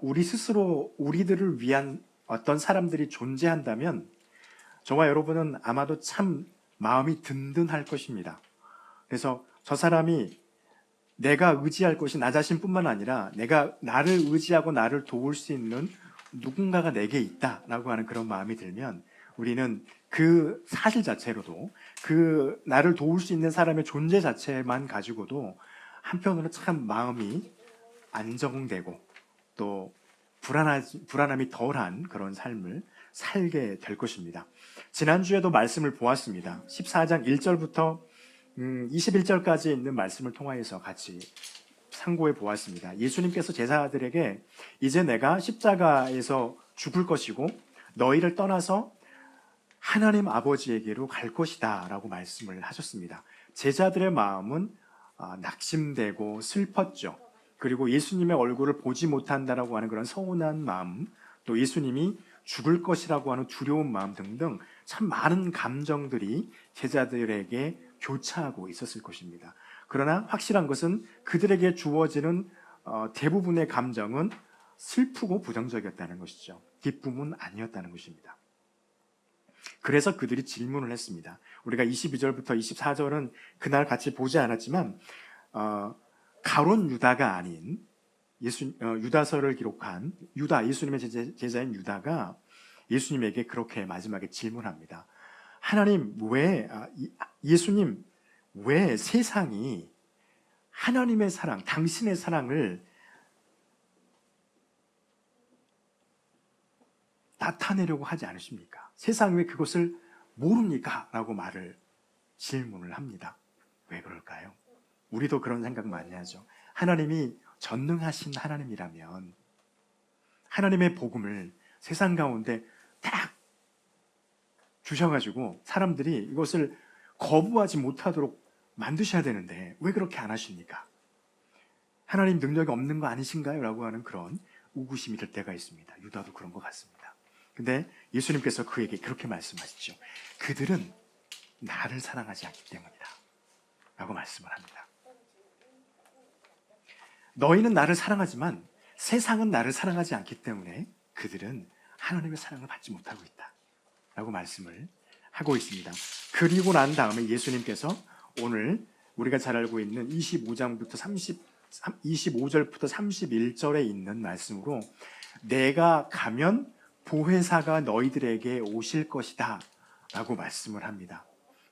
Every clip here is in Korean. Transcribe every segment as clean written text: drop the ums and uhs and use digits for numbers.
우리 스스로 우리들을 위한 어떤 사람들이 존재한다면 저와 여러분은 아마도 참 마음이 든든할 것입니다. 그래서 저 사람이 내가 의지할 것이 나 자신뿐만 아니라 내가 나를 의지하고 나를 도울 수 있는 누군가가 내게 있다라고 하는 그런 마음이 들면 우리는 그 사실 자체로도 그 나를 도울 수 있는 사람의 존재 자체만 가지고도 한편으로 참 마음이 안정되고 또 불안함이 덜한 그런 삶을 살게 될 것입니다. 지난주에도 말씀을 보았습니다. 14장 1절부터 21절까지 있는 말씀을 통하여서 같이 상고해 보았습니다. 예수님께서 제자들에게 이제 내가 십자가에서 죽을 것이고 너희를 떠나서 하나님 아버지에게로 갈 것이다 라고 말씀을 하셨습니다. 제자들의 마음은 낙심되고 슬펐죠. 그리고 예수님의 얼굴을 보지 못한다라고 하는 그런 서운한 마음, 또 예수님이 죽을 것이라고 하는 두려운 마음 등등 참 많은 감정들이 제자들에게 교차하고 있었을 것입니다. 그러나 확실한 것은 그들에게 주어지는 대부분의 감정은 슬프고 부정적이었다는 것이죠. 기쁨은 아니었다는 것입니다. 그래서 그들이 질문을 했습니다. 우리가 22절부터 24절은 그날 같이 보지 않았지만 가룟 유다가 아닌 유다서를 기록한 유다, 예수님의 제자인 유다가 예수님에게 그렇게 마지막에 질문합니다. 하나님, 예수님, 왜 세상이 하나님의 사랑, 당신의 사랑을 나타내려고 하지 않으십니까? 세상이 왜 그것을 모릅니까? 라고 질문을 합니다. 왜 그럴까요? 우리도 그런 생각 많이 하죠. 하나님이 전능하신 하나님이라면 하나님의 복음을 세상 가운데 딱 주셔가지고 사람들이 이것을 거부하지 못하도록 만드셔야 되는데 왜 그렇게 안 하십니까? 하나님 능력이 없는 거 아니신가요? 라고 하는 그런 우구심이 들 때가 있습니다. 유다도 그런 것 같습니다. 근데 예수님께서 그에게 그렇게 말씀하시죠. 그들은 나를 사랑하지 않기 때문이다 라고 말씀을 합니다. 너희는 나를 사랑하지만 세상은 나를 사랑하지 않기 때문에 그들은 하나님의 사랑을 받지 못하고 있다 라고 말씀을 하고 있습니다. 그리고 난 다음에 예수님께서 오늘 우리가 잘 알고 있는 25절부터 31절에 있는 말씀으로 내가 가면 보혜사가 너희들에게 오실 것이다 라고 말씀을 합니다.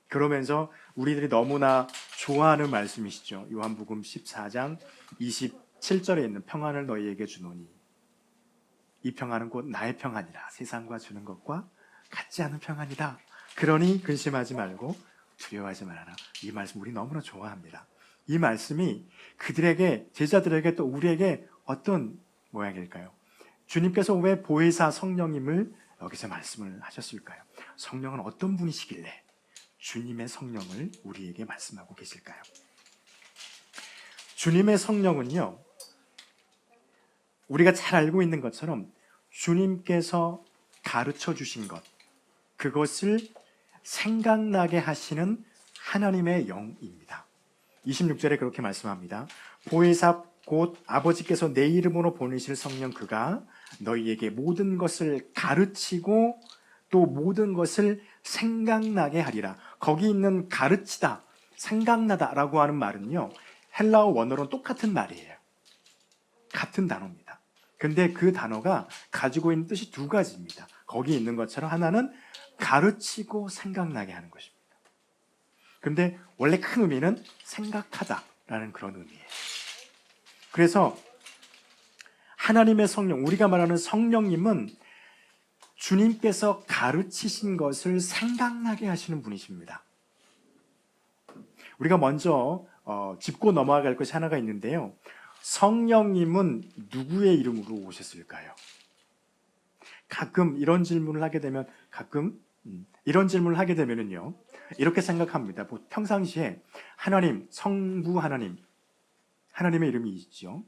그러면서 우리들이 너무나 좋아하는 말씀이시죠. 요한복음 14장 27절에 있는 평안을 너희에게 주노니 이 평안은 곧 나의 평안이라 세상과 주는 것과 같지 않은 평안이다. 그러니 근심하지 말고 두려워하지 말아라. 이 말씀 우리 너무나 좋아합니다. 이 말씀이 그들에게, 제자들에게 또 우리에게 어떤 모양일까요? 주님께서 왜 보혜사 성령님을 여기서 말씀을 하셨을까요? 성령은 어떤 분이시길래 주님의 성령을 우리에게 말씀하고 계실까요? 주님의 성령은요, 우리가 잘 알고 있는 것처럼 주님께서 가르쳐 주신 것, 그것을 생각나게 하시는 하나님의 영입니다. 26절에 그렇게 말씀합니다. 보혜사 곧 아버지께서 내 이름으로 보내실 성령 그가 너희에게 모든 것을 가르치고 또 모든 것을 생각나게 하리라. 거기 있는 가르치다, 생각나다라고 하는 말은요, 헬라어 원어로는 똑같은 말이에요. 같은 단어입니다. 근데 그 단어가 가지고 있는 뜻이 두 가지입니다. 거기 있는 것처럼 하나는 가르치고 생각나게 하는 것입니다. 근데 원래 큰 의미는 생각하다라는 그런 의미예요. 그래서 하나님의 성령, 우리가 말하는 성령님은 주님께서 가르치신 것을 생각나게 하시는 분이십니다. 우리가 먼저 짚고 넘어갈 것이 하나가 있는데요. 성령님은 누구의 이름으로 오셨을까요? 가끔 이런 질문을 하게 되면은요, 이렇게 생각합니다. 평상시에 하나님, 성부 하나님의 이름이 있죠.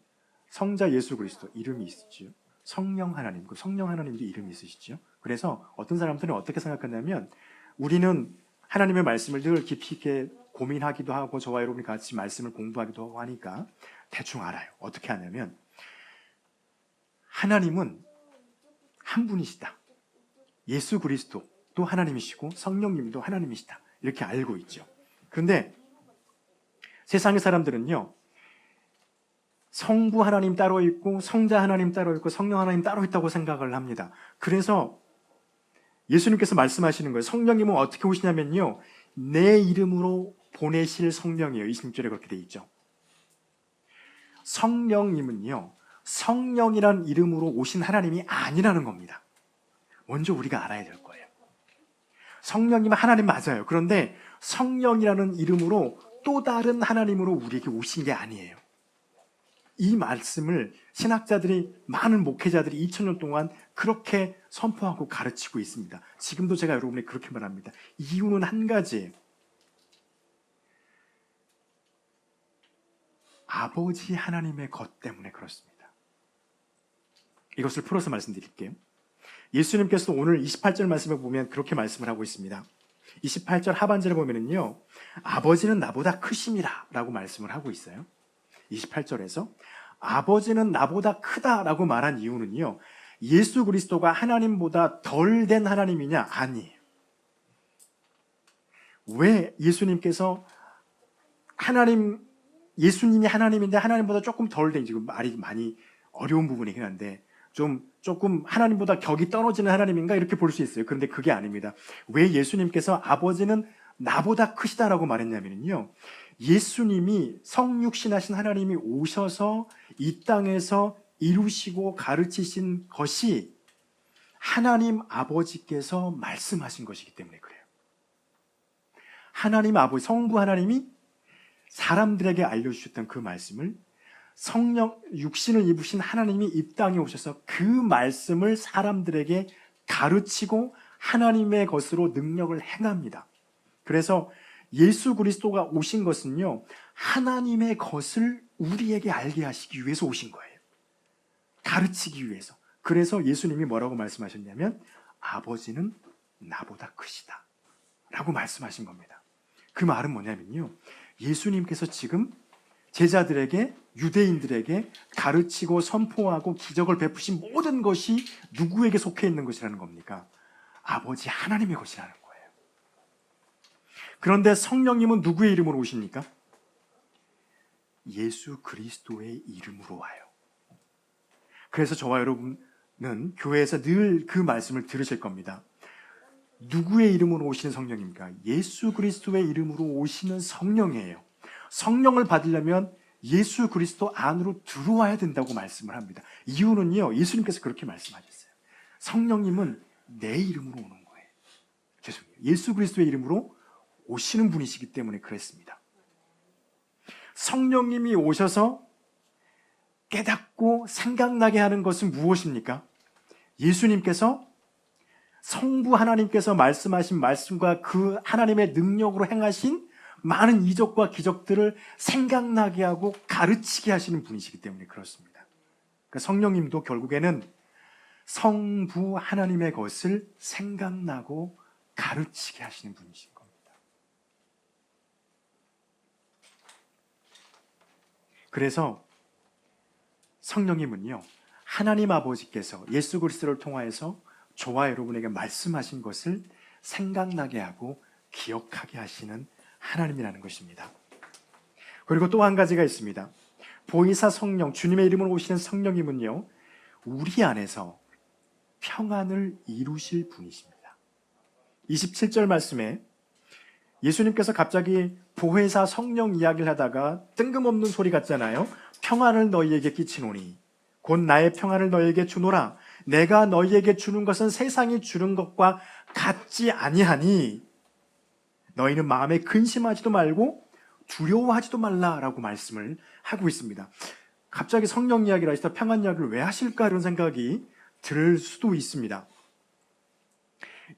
성자 예수 그리스도 이름이 있죠. 성령 하나님, 그 성령 하나님도 이름이 있으시죠. 그래서 어떤 사람들은 어떻게 생각하냐면 우리는 하나님의 말씀을 늘 깊이 있게 고민하기도 하고 저와 여러분이 같이 말씀을 공부하기도 하고 하니까 대충 알아요. 어떻게 하냐면 하나님은 한 분이시다. 예수 그리스도도 하나님이시고 성령님도 하나님이시다. 이렇게 알고 있죠. 그런데 세상의 사람들은요, 성부 하나님 따로 있고 성자 하나님 따로 있고 성령 하나님 따로 있다고 생각을 합니다. 그래서 예수님께서 말씀하시는 거예요. 성령님은 어떻게 오시냐면요, 내 이름으로 보내실 성령이에요. 26절에 그렇게 돼 있죠. 성령님은요, 성령이란 이름으로 오신 하나님이 아니라는 겁니다. 먼저 우리가 알아야 될 거예요. 성령님은 하나님 맞아요. 그런데 성령이라는 이름으로 또 다른 하나님으로 우리에게 오신 게 아니에요. 이 말씀을 신학자들이, 많은 목회자들이 2000년 동안 그렇게 선포하고 가르치고 있습니다. 지금도 제가 여러분에게 그렇게 말합니다. 이유는 한 가지예요. 아버지 하나님의 것 때문에 그렇습니다. 이것을 풀어서 말씀드릴게요. 예수님께서 오늘 28절 말씀을 보면 그렇게 말씀을 하고 있습니다. 28절 하반절에 보면은요, 아버지는 나보다 크심이라 라고 말씀을 하고 있어요. 28절에서 아버지는 나보다 크다라고 말한 이유는요, 예수 그리스도가 하나님보다 덜 된 하나님이냐? 아니에요. 왜 예수님께서 예수님이 하나님인데 하나님보다 조금 덜 된, 지금 말이 많이 어려운 부분이긴 한데 조금 하나님보다 격이 떨어지는 하나님인가 이렇게 볼 수 있어요. 그런데 그게 아닙니다. 왜 예수님께서 아버지는 나보다 크시다라고 말했냐면요, 예수님이 성육신하신 하나님이 오셔서 이 땅에서 이루시고 가르치신 것이 하나님 아버지께서 말씀하신 것이기 때문에 그래요. 하나님 아버지, 성부 하나님이 사람들에게 알려주셨던 그 말씀을 성령, 육신을 입으신 하나님이 이 땅에 오셔서 그 말씀을 사람들에게 가르치고 하나님의 것으로 능력을 행합니다. 그래서 예수 그리스도가 오신 것은요, 하나님의 것을 우리에게 알게 하시기 위해서 오신 거예요. 가르치기 위해서. 그래서 예수님이 뭐라고 말씀하셨냐면 아버지는 나보다 크시다 라고 말씀하신 겁니다. 그 말은 뭐냐면요, 예수님께서 지금 제자들에게, 유대인들에게 가르치고 선포하고 기적을 베푸신 모든 것이 누구에게 속해 있는 것이라는 겁니까? 아버지 하나님의 것이라는 거예요. 그런데 성령님은 누구의 이름으로 오십니까? 예수 그리스도의 이름으로 와요. 그래서 저와 여러분은 교회에서 늘 그 말씀을 들으실 겁니다. 누구의 이름으로 오시는 성령입니까? 예수 그리스도의 이름으로 오시는 성령이에요. 성령을 받으려면 예수 그리스도 안으로 들어와야 된다고 말씀을 합니다. 이유는요, 예수님께서 그렇게 말씀하셨어요. 성령님은 내 이름으로 오는 거예요. 죄송해요. 예수 그리스도의 이름으로 오시는 분이시기 때문에 그랬습니다. 성령님이 오셔서 깨닫고 생각나게 하는 것은 무엇입니까? 예수님께서, 성부 하나님께서 말씀하신 말씀과 그 하나님의 능력으로 행하신 많은 이적과 기적들을 생각나게 하고 가르치게 하시는 분이시기 때문에 그렇습니다. 그러니까 성령님도 결국에는 성부 하나님의 것을 생각나고 가르치게 하시는 분이신 겁니다. 그래서 성령님은요, 하나님 아버지께서 예수 그리스도를 통하여서 저와 여러분에게 말씀하신 것을 생각나게 하고 기억하게 하시는 하나님이라는 것입니다. 그리고 또 한 가지가 있습니다. 보이사 성령, 주님의 이름으로 오시는 성령님은요, 우리 안에서 평안을 이루실 분이십니다. 27절 말씀에 예수님께서 갑자기 보혜사 성령 이야기를 하다가 뜬금없는 소리 같잖아요. 평안을 너희에게 끼치노니 곧 나의 평안을 너희에게 주노라. 내가 너희에게 주는 것은 세상이 주는 것과 같지 아니하니 너희는 마음에 근심하지도 말고 두려워하지도 말라라고 말씀을 하고 있습니다. 갑자기 성령 이야기를 하시다 평안 이야기를 왜 하실까 이런 생각이 들 수도 있습니다.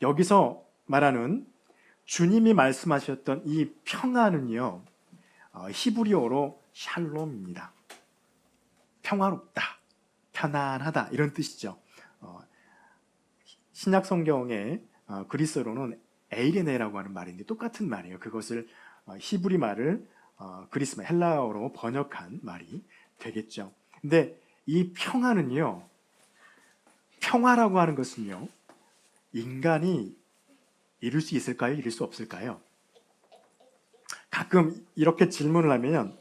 여기서 말하는 주님이 말씀하셨던 이 평안은요, 히브리어로 샬롬입니다. 평화롭다, 편안하다 이런 뜻이죠. 신약 성경의 그리스어로는 에이레네라고 하는 말인데 똑같은 말이에요. 그것을 히브리 말을 그리스말 헬라어로 번역한 말이 되겠죠. 근데 이 평안은요, 평화라고 하는 것은요, 인간이 이룰 수 있을까요? 이룰 수 없을까요? 가끔 이렇게 질문을 하면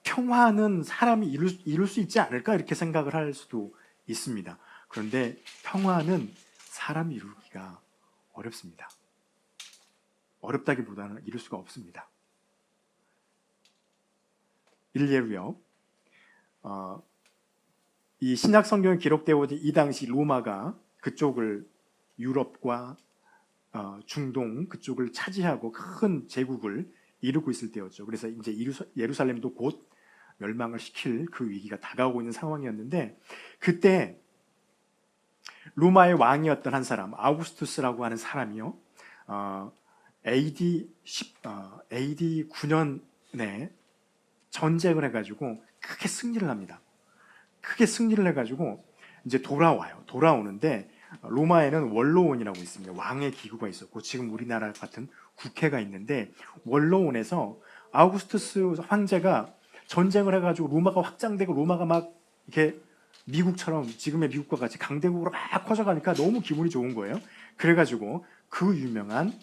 평화는 사람이 이룰 수 있지 않을까? 이렇게 생각을 할 수도 있습니다. 그런데 평화는 사람이 이루기가 어렵습니다. 어렵다기보다는 이룰 수가 없습니다. 일례로요, 이 신약 성경에 기록되어 있는 이 당시 로마가 그쪽을 유럽과 중동 그쪽을 차지하고 큰 제국을 이루고 있을 때였죠. 그래서 이제 예루살렘도 곧 멸망을 시킬 그 위기가 다가오고 있는 상황이었는데, 그때 로마의 왕이었던 한 사람, 아우구스투스라고 하는 사람이요, AD 9년에 전쟁을 해가지고 크게 승리를 합니다. 크게 승리를 해가지고 이제 돌아와요. 돌아오는데 로마에는 원로원이라고 있습니다. 왕의 기구가 있었고, 지금 우리나라 같은 국회가 있는데, 원로원에서 아우구스투스 황제가 전쟁을 해가지고 로마가 확장되고 로마가 막 이렇게 미국처럼 지금의 미국과 같이 강대국으로 막 커져가니까 너무 기분이 좋은 거예요. 그래가지고 그 유명한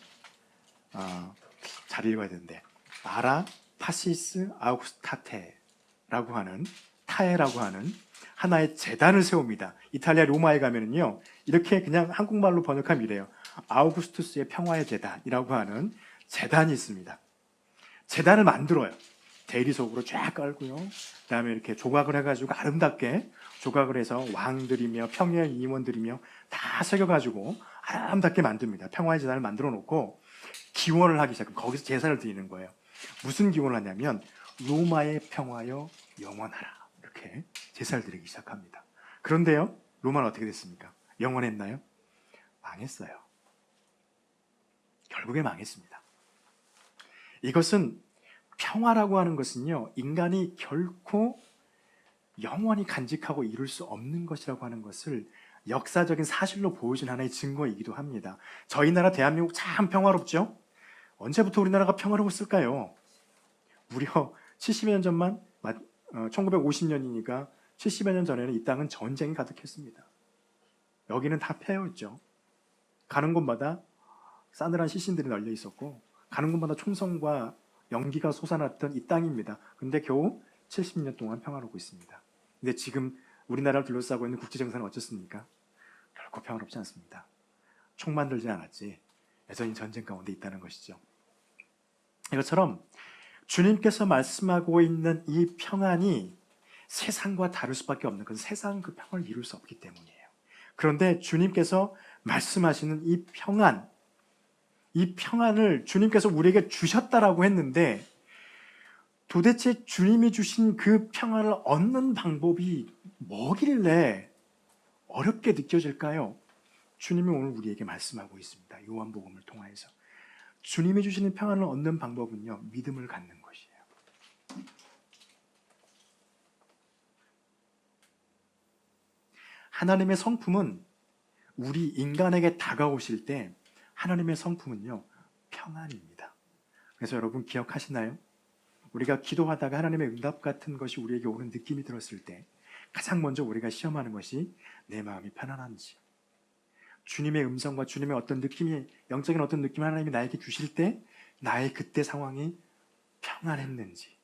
잘 읽어야 되는데, 마라 파시스 아우구스타테라고 하는 타에라고 하는 하나의 재단을 세웁니다. 이탈리아 로마에 가면은요, 이렇게 그냥 한국말로 번역하면 이래요. 아우구스투스의 평화의 재단이라고 하는 재단이 있습니다. 재단을 만들어요. 대리석으로 쫙 깔고요. 그다음에 이렇게 조각을 해가지고 아름답게 조각을 해서 왕들이며 평야 임원들이며 다 새겨가지고 아름답게 만듭니다. 평화의 재단을 만들어 놓고 기원을 하기 시작해요. 거기서 제사를 드리는 거예요. 무슨 기원을 하냐면 로마의 평화여 영원하라, 이렇게 제사를 드리기 시작합니다. 그런데요, 로마는 어떻게 됐습니까? 영원했나요? 망했어요. 결국에 망했습니다. 이것은, 평화라고 하는 것은요, 인간이 결코 영원히 간직하고 이룰 수 없는 것이라고 하는 것을 역사적인 사실로 보여준 하나의 증거이기도 합니다. 저희 나라 대한민국 참 평화롭죠? 언제부터 우리나라가 평화로웠을까요? 무려 70여 년 전만, 1950년이니까 70여 년 전에는 이 땅은 전쟁이 가득했습니다. 여기는 다 폐허였죠. 가는 곳마다 싸늘한 시신들이 널려 있었고, 가는 곳마다 총성과 연기가 솟아났던 이 땅입니다. 근데 겨우 70년 동안 평화롭고 있습니다. 근데 지금 우리나라를 둘러싸고 있는 국제정세는 어떻습니까? 결코 평화롭지 않습니다. 총 만들지 않았지 여전히 전쟁 가운데 있다는 것이죠. 이것처럼 주님께서 말씀하고 있는 이 평안이 세상과 다를 수밖에 없는, 건 세상은 그 평안을 이룰 수 없기 때문이에요. 그런데 주님께서 말씀하시는 이 평안을 주님께서 우리에게 주셨다라고 했는데, 도대체 주님이 주신 그 평안을 얻는 방법이 뭐길래 어렵게 느껴질까요? 주님이 오늘 우리에게 말씀하고 있습니다. 요한복음을 통하여서 주님이 주시는 평안을 얻는 방법은요, 믿음을 갖는 것이에요. 하나님의 성품은, 우리 인간에게 다가오실 때 하나님의 성품은요, 평안입니다. 그래서 여러분 기억하시나요? 우리가 기도하다가 하나님의 응답 같은 것이 우리에게 오는 느낌이 들었을 때 가장 먼저 우리가 시험하는 것이 내 마음이 편안한지, 주님의 음성과 주님의 어떤 느낌이, 영적인 어떤 느낌을 하나님이 나에게 주실 때 나의 그때 상황이 평안했는지,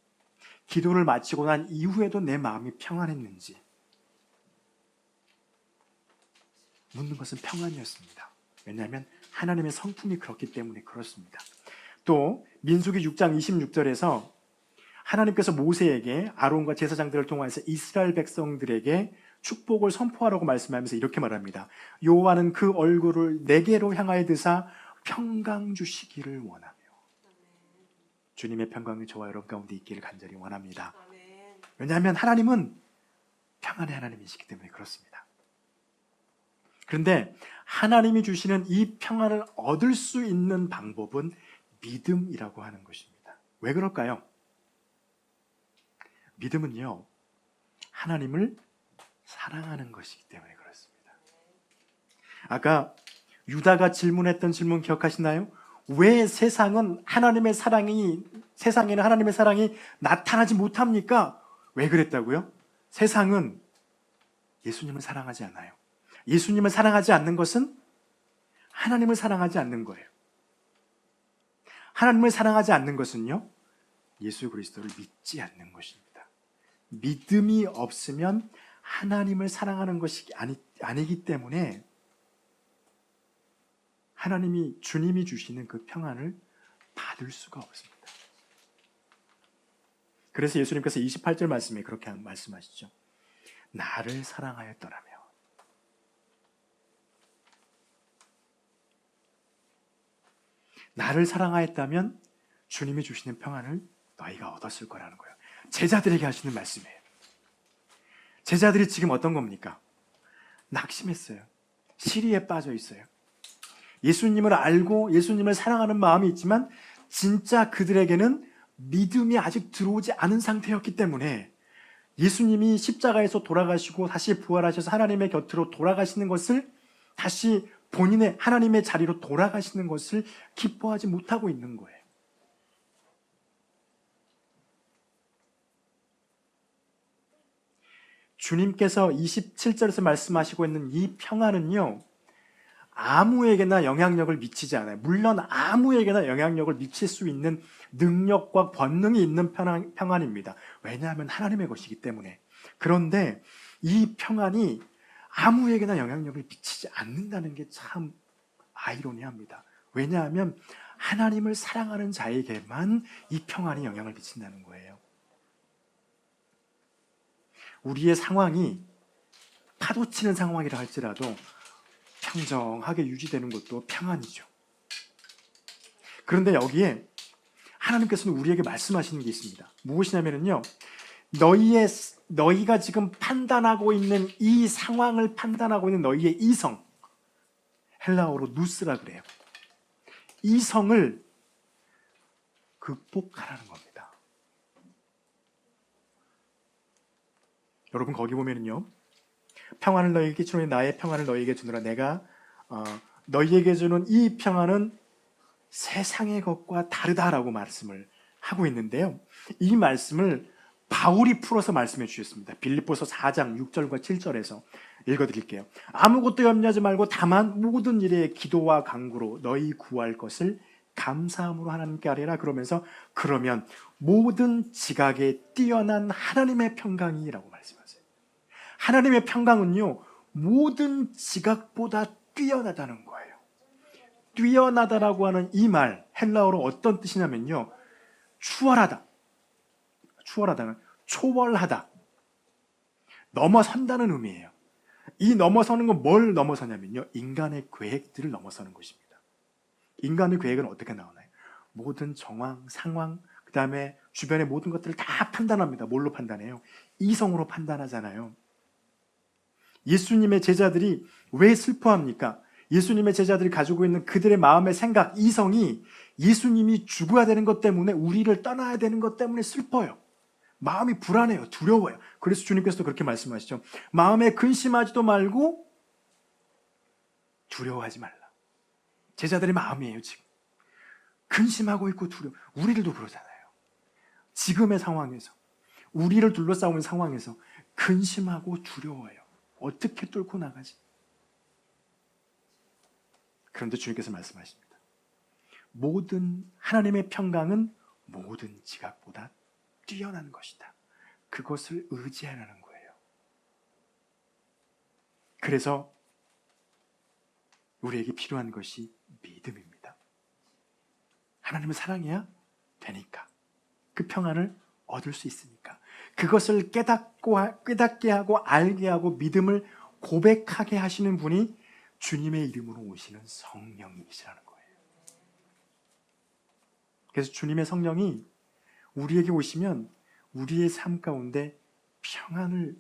기도를 마치고 난 이후에도 내 마음이 평안했는지 묻는 것은 평안이었습니다. 왜냐하면 하나님의 성품이 그렇기 때문에 그렇습니다. 또 민수기 6장 26절에서 하나님께서 모세에게 아론과 제사장들을 통해서 이스라엘 백성들에게 축복을 선포하라고 말씀하면서 이렇게 말합니다. 여호와는 그 얼굴을 내게로 향하여 드사 평강 주시기를 원하며. 주님의 평강이 저와 여러분 가운데 있기를 간절히 원합니다. 왜냐하면 하나님은 평안의 하나님이시기 때문에 그렇습니다. 그런데 하나님이 주시는 이 평안을 얻을 수 있는 방법은 믿음이라고 하는 것입니다. 왜 그럴까요? 믿음은요, 하나님을 사랑하는 것이기 때문에 그렇습니다. 아까 유다가 질문했던 질문 기억하시나요? 왜 세상에는 하나님의 사랑이 나타나지 못합니까? 왜 그랬다고요? 세상은 예수님을 사랑하지 않아요. 예수님을 사랑하지 않는 것은 하나님을 사랑하지 않는 거예요. 하나님을 사랑하지 않는 것은요, 예수 그리스도를 믿지 않는 것입니다. 믿음이 없으면 하나님을 사랑하는 것이 아니기 때문에 주님이 주시는 그 평안을 받을 수가 없습니다. 그래서 예수님께서 28절 말씀에 그렇게 말씀하시죠. 나를 사랑하였더라며. 나를 사랑하였다면 주님이 주시는 평안을 너희가 얻었을 거라는 거예요. 제자들에게 하시는 말씀이에요. 제자들이 지금 어떤 겁니까? 낙심했어요. 시리에 빠져 있어요. 예수님을 알고 예수님을 사랑하는 마음이 있지만 진짜 그들에게는 믿음이 아직 들어오지 않은 상태였기 때문에 예수님이 십자가에서 돌아가시고 다시 부활하셔서 하나님의 곁으로 돌아가시는 것을, 다시 본인의 하나님의 자리로 돌아가시는 것을 기뻐하지 못하고 있는 거예요. 주님께서 27절에서 말씀하시고 있는 이 평안은요, 아무에게나 영향력을 미치지 않아요. 물론 아무에게나 영향력을 미칠 수 있는 능력과 권능이 있는 평안입니다. 왜냐하면 하나님의 것이기 때문에. 그런데 이 평안이 아무에게나 영향력을 미치지 않는다는 게 참 아이러니합니다. 왜냐하면 하나님을 사랑하는 자에게만 이 평안이 영향을 미친다는 거예요. 우리의 상황이 파도치는 상황이라 할지라도 평정하게 유지되는 것도 평안이죠. 그런데 여기에 하나님께서는 우리에게 말씀하시는 게 있습니다. 무엇이냐면요, 너희가 지금 판단하고 있는 이 상황을 판단하고 있는 너희의 이성, 헬라어로 누스라 그래요. 이성을 극복하라는 겁니다. 여러분 거기 보면은요, 평안을 너희에게 주노니 나의 평안을 너희에게 주노라. 내가 너희에게 주는 이 평안은 세상의 것과 다르다라고 말씀을 하고 있는데요, 이 말씀을 바울이 풀어서 말씀해 주셨습니다. 빌립보서 4장 6절과 7절에서 읽어드릴게요. 아무것도 염려하지 말고 다만 모든 일에 기도와 간구로 너희 구할 것을 감사함으로 하나님께 아뢰라. 그러면서 그러면 모든 지각에 뛰어난 하나님의 평강이라고 말씀하세요. 하나님의 평강은요, 모든 지각보다 뛰어나다는 거예요. 뛰어나다라고 하는 이 말, 헬라어로 어떤 뜻이냐면요, 추월하다. 추월하다는 초월하다, 넘어선다는 의미예요. 이 넘어서는 건 뭘 넘어서냐면요, 인간의 계획들을 넘어서는 것입니다. 인간의 계획은 어떻게 나오나요? 모든 정황, 상황, 그 다음에 주변의 모든 것들을 다 판단합니다. 뭘로 판단해요? 이성으로 판단하잖아요. 예수님의 제자들이 왜 슬퍼합니까? 예수님의 제자들이 가지고 있는 그들의 마음의 생각, 이성이 예수님이 죽어야 되는 것 때문에, 우리를 떠나야 되는 것 때문에 슬퍼요. 마음이 불안해요. 두려워요. 그래서 주님께서도 그렇게 말씀하시죠. 마음에 근심하지도 말고 두려워하지 말라. 제자들의 마음이에요, 지금. 근심하고 있고 두려워. 우리들도 그러잖아요. 지금의 상황에서, 우리를 둘러싸고 상황에서 근심하고 두려워요. 어떻게 뚫고 나가지? 그런데 주님께서 말씀하십니다. 하나님의 평강은 모든 지각보다 뛰어난 것이다. 그것을 의지하라는 거예요. 그래서 우리에게 필요한 것이 믿음입니다. 하나님을 사랑해야 되니까, 그 평안을 얻을 수 있으니까, 그것을 깨닫게 하고 알게 하고 믿음을 고백하게 하시는 분이 주님의 이름으로 오시는 성령이시라는 거예요. 그래서 주님의 성령이 우리에게 오시면 우리의 삶 가운데 평안을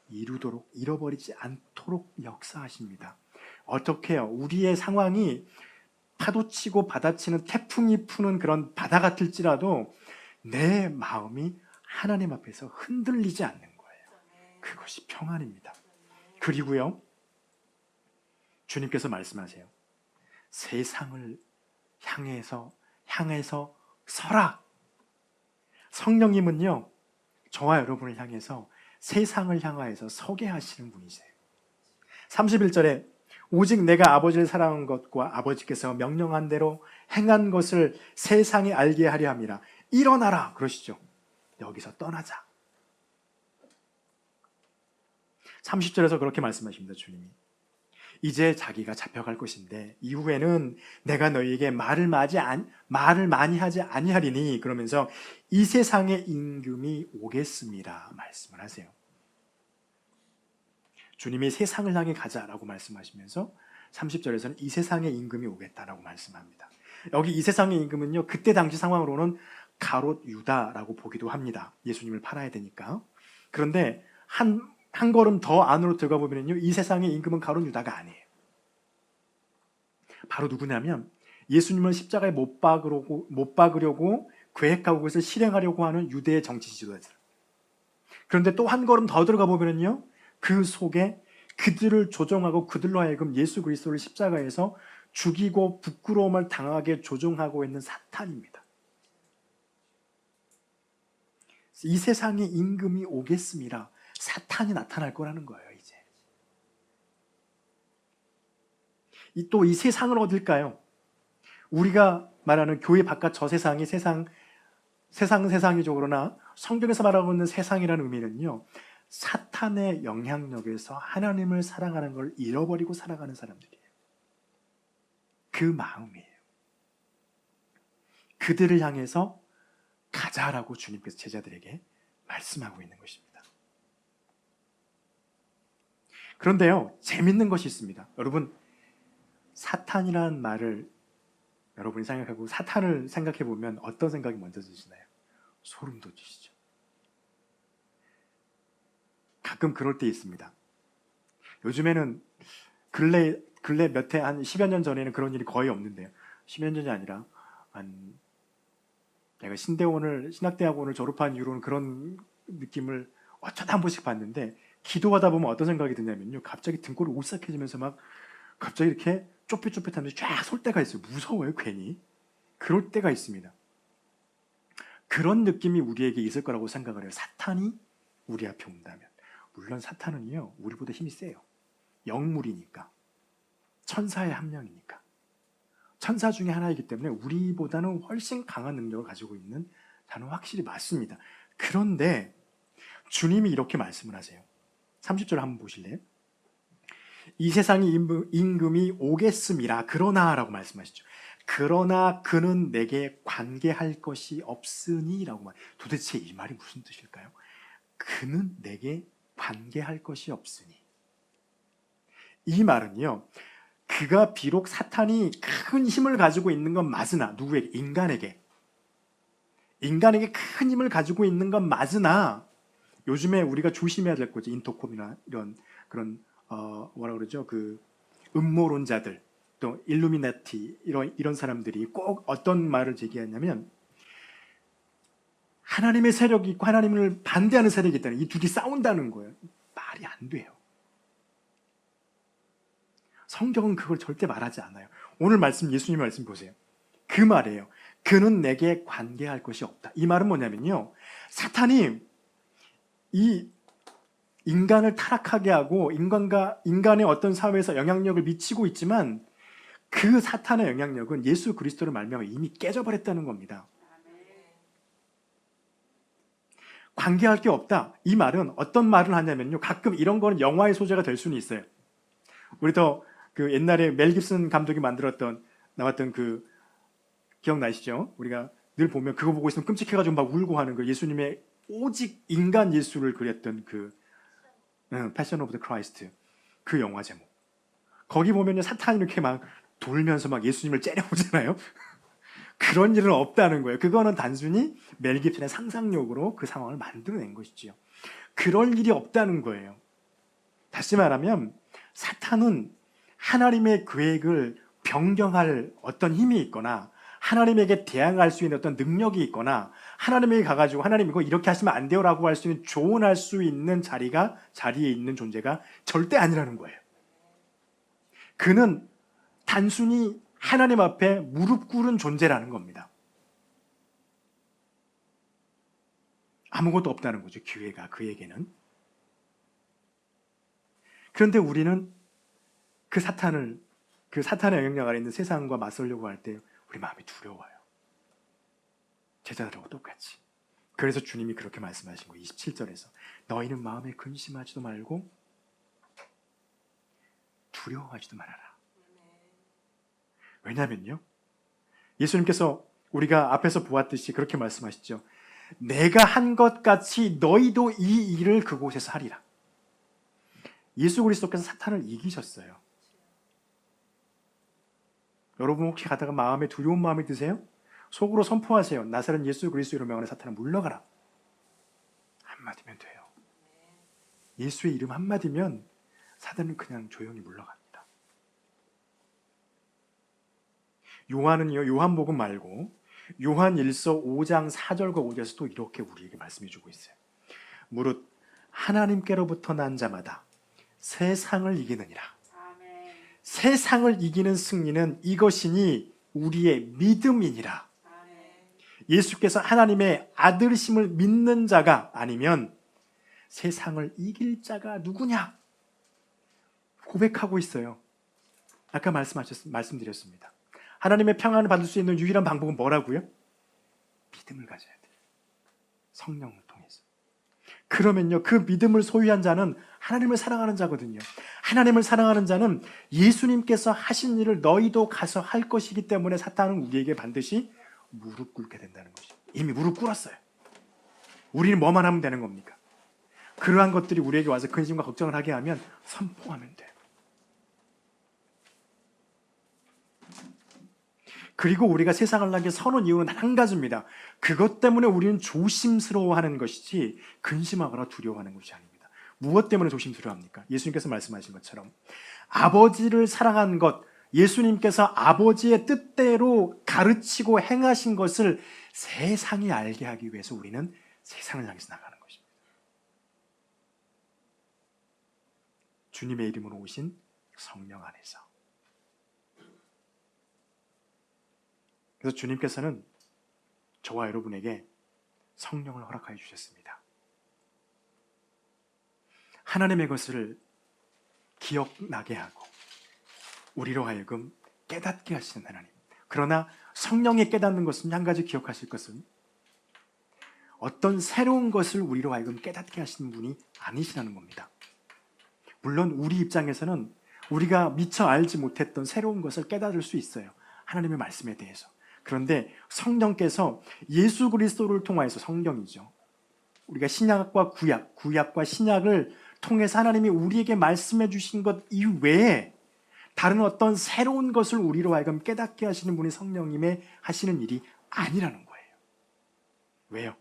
이루도록, 잃어버리지 않도록 역사하십니다. 어떻게 해요? 우리의 상황이 파도치고 바다치는 태풍이 푸는 그런 바다 같을지라도 내 마음이 하나님 앞에서 흔들리지 않는 거예요. 그것이 평안입니다. 그리고요, 주님께서 말씀하세요. 세상을 향해서 서라. 성령님은요, 저와 여러분을 향해서 세상을 향하여서 서게 하시는 분이세요. 31절에 오직 내가 아버지를 사랑한 것과 아버지께서 명령한 대로 행한 것을 세상에 알게 하려 함이라. 일어나라 그러시죠. 여기서 떠나자. 30절에서 그렇게 말씀하십니다. 주님이 이제 자기가 잡혀갈 것인데 이후에는 내가 너희에게 말을 많이 하지 아니하리니, 그러면서 이 세상의 임금이 오겠습니다 말씀을 하세요. 주님이 세상을 향해 가자라고 말씀하시면서 30절에서는 이 세상의 임금이 오겠다라고 말씀합니다. 여기 이 세상의 임금은요, 그때 당시 상황으로는 가롯 유다라고 보기도 합니다. 예수님을 팔아야 되니까. 그런데 한 걸음 더 안으로 들어가 보면요, 이 세상의 임금은 가롯 유다가 아니에요. 바로 누구냐면 예수님을 십자가에 못 박으려고 계획하고 그것을 실행하려고 하는 유대의 정치 지도자들. 그런데 또 한 걸음 더 들어가 보면요, 그 속에 그들을 조종하고 그들로 하여금 예수 그리스도를 십자가에서 죽이고 부끄러움을 당하게 조종하고 있는 사탄입니다. 이 세상에 임금이 오겠습니다. 사탄이 나타날 거라는 거예요. 이제 또 이 세상은 어딜까요? 우리가 말하는 교회 바깥 저 세상이 세상이죠. 그러나 성경에서 말하고 있는 세상이라는 의미는요, 사탄의 영향력에서 하나님을 사랑하는 걸 잃어버리고 살아가는 사람들이에요. 그 마음이에요. 그들을 향해서 가자라고 주님께서 제자들에게 말씀하고 있는 것입니다. 그런데요, 재밌는 것이 있습니다. 여러분, 사탄이라는 말을 여러분이 생각하고 사탄을 생각해 보면 어떤 생각이 먼저 드시나요? 소름 돋으시죠. 가끔 그럴 때 있습니다. 요즘에는 근래 몇 해, 한 10여 년 전에는 그런 일이 거의 없는데요. 10여 년이 아니라 내가 신학대학원을 졸업한 이후로는 그런 느낌을 어쩌다 한 번씩 봤는데, 기도하다 보면 어떤 생각이 드냐면요, 갑자기 등골이 오싹해지면서 막 갑자기 이렇게 좁깃좁깃하면서 쫙 설 때가 있어요. 무서워요, 괜히. 그럴 때가 있습니다. 그런 느낌이 우리에게 있을 거라고 생각을 해요. 사탄이 우리 앞에 온다면. 물론 사탄은요, 우리보다 힘이 세요. 영물이니까. 천사의 한 명이니까. 천사 중에 하나이기 때문에 우리보다는 훨씬 강한 능력을 가지고 있는 단어 확실히 맞습니다. 그런데 주님이 이렇게 말씀을 하세요. 30절 한번 보실래요? 이 세상의 임금이 오겠음이라. 그러나 라고 말씀하시죠. 그러나 그는 내게 관계할 것이 없으니 라고 도대체 이 말이 무슨 뜻일까요? 그는 내게 관계할 것이 없으니. 이 말은요, 그가 비록 사탄이 큰 힘을 가지고 있는 건 맞으나, 누구에게? 인간에게 큰 힘을 가지고 있는 건 맞으나, 요즘에 우리가 조심해야 될 거죠. 인터콤이나 이런 그런 뭐라 그러죠? 그 음모론자들, 또 일루미나티 이런 사람들이 꼭 어떤 말을 제기하냐면, 하나님의 세력이 있고 하나님을 반대하는 세력이 있다는, 이 둘이 싸운다는 거예요. 말이 안 돼요. 성경은 그걸 절대 말하지 않아요. 오늘 말씀, 예수님 말씀 보세요. 그 말이에요. 그는 내게 관계할 것이 없다. 이 말은 뭐냐면요, 사탄이 이 인간을 타락하게 하고 인간의 어떤 사회에서 영향력을 미치고 있지만, 그 사탄의 영향력은 예수 그리스도를 말미암아 이미 깨져버렸다는 겁니다. 관계할 게 없다. 이 말은 어떤 말을 하냐면요, 가끔 이런 거는 영화의 소재가 될 수는 있어요. 우리도 그 옛날에 멜 깁슨 감독이 나왔던 그 기억나시죠? 우리가 늘 보면 그거 보고 있으면 끔찍해가지고 막 울고 하는 거, 예수님의 오직 인간 예수를 그렸던 그 패션 오브 더 크라이스트, 그 영화 제목. 거기 보면요, 사탄이 이렇게 막 돌면서 막 예수님을 째려보잖아요. 그런 일은 없다는 거예요. 그거는 단순히 멜 깁슨의 상상력으로 그 상황을 만들어낸 것이지요. 그럴 일이 없다는 거예요. 다시 말하면 사탄은 하나님의 계획을 변경할 어떤 힘이 있거나, 하나님에게 대항할 수 있는 어떤 능력이 있거나, 하나님에게 가가지고 하나님 이거 이렇게 하시면 안 돼요 라고 할 수 있는, 조언할 수 있는 자리에 있는 존재가 절대 아니라는 거예요. 그는 단순히 하나님 앞에 무릎 꿇은 존재라는 겁니다. 아무것도 없다는 거죠, 기회가 그에게는. 그런데 우리는 그 사탄의 영향력 아래 있는 세상과 맞서려고 할 때 우리 마음이 두려워요. 제자들하고 똑같이. 그래서 주님이 그렇게 말씀하신 거예요. 27절에서 너희는 마음에 근심하지도 말고 두려워하지도 말아라. 왜냐면요, 예수님께서 우리가 앞에서 보았듯이 그렇게 말씀하시죠. 내가 한 것 같이 너희도 이 일을 그곳에서 하리라. 예수 그리스도께서 사탄을 이기셨어요. 여러분 혹시 가다가 마음에 두려운 마음이 드세요? 속으로 선포하세요. 나사렛 예수 그리스도 이름 명하는 사탄아 물러가라. 한마디면 돼요. 예수의 이름 한마디면 사탄은 그냥 조용히 물러갑니다. 요한은요, 요한복음 말고 요한 1서 5장 4절과 5절에서 또 이렇게 우리에게 말씀해 주고 있어요. 무릇 하나님께로부터 난 자마다 세상을 이기느니라. 아멘. 세상을 이기는 승리는 이것이니 우리의 믿음이니라. 아멘. 예수께서 하나님의 아들심을 믿는 자가 아니면 세상을 이길 자가 누구냐? 고백하고 있어요. 아까 말씀드렸습니다. 하나님의 평안을 받을 수 있는 유일한 방법은 뭐라고요? 믿음을 가져야 돼요. 성령을 통해서. 그러면요, 그 믿음을 소유한 자는 하나님을 사랑하는 자거든요. 하나님을 사랑하는 자는 예수님께서 하신 일을 너희도 가서 할 것이기 때문에 사탄은 우리에게 반드시 무릎 꿇게 된다는 것이죠. 이미 무릎 꿇었어요. 우리는 뭐만 하면 되는 겁니까? 그러한 것들이 우리에게 와서 근심과 걱정을 하게 하면 선포하면 돼요. 그리고 우리가 세상을 향해 서는 이유는 한 가지입니다. 그것 때문에 우리는 조심스러워하는 것이지 근심하거나 두려워하는 것이 아닙니다. 무엇 때문에 조심스러워합니까? 예수님께서 말씀하신 것처럼 아버지를 사랑한 것, 예수님께서 아버지의 뜻대로 가르치고 행하신 것을 세상이 알게 하기 위해서 우리는 세상을 향해서 나가는 것입니다. 주님의 이름으로 오신 성령 안에서. 그래서 주님께서는 저와 여러분에게 성령을 허락하여 주셨습니다. 하나님의 것을 기억나게 하고 우리로 하여금 깨닫게 하시는 하나님. 그러나 성령이 깨닫는 것은 한 가지 기억하실 것은 어떤 새로운 것을 우리로 하여금 깨닫게 하시는 분이 아니시라는 겁니다. 물론 우리 입장에서는 우리가 미처 알지 못했던 새로운 것을 깨달을 수 있어요. 하나님의 말씀에 대해서. 그런데 성령께서 예수 그리스도를 통하여서, 성경이죠, 우리가 신약과 구약과 신약을 통해서 하나님이 우리에게 말씀해 주신 것 이외에 다른 어떤 새로운 것을 우리로 하여금 깨닫게 하시는 분이 성령님의 하시는 일이 아니라는 거예요. 왜요?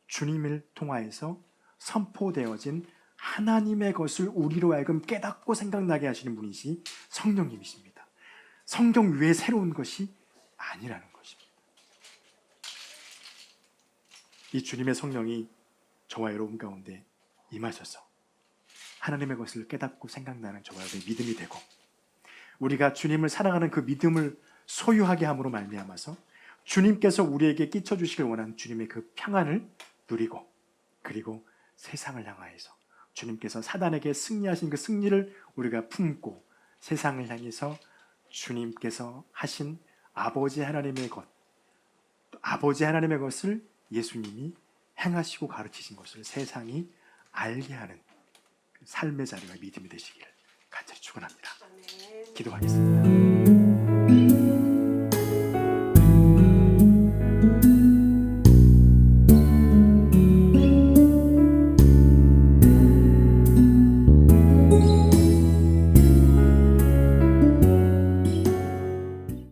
주님을 통하여서 선포되어진 하나님의 것을 우리로 하여금 깨닫고 생각나게 하시는 분이시 성령님이십니다. 성경 외에 새로운 것이 아니라는 것입니다. 이 주님의 성령이 저와 여러분 가운데 임하셔서 하나님의 것을 깨닫고 생각나는 저와 여러분의 믿음이 되고 우리가 주님을 사랑하는 그 믿음을 소유하게 함으로 말미암아서 주님께서 우리에게 끼쳐주시길 원하는 주님의 그 평안을 누리고 그리고 세상을 향하여서 주님께서 사단에게 승리하신 그 승리를 우리가 품고 세상을 향해서 주님께서 하신 아버지 하나님의 것, 아버지 하나님의 것을 예수님이 행하시고 가르치신 것을 세상이 알게 하는 삶의 자리와 믿음이 되시기를 간절히 축원합니다. 기도하겠습니다.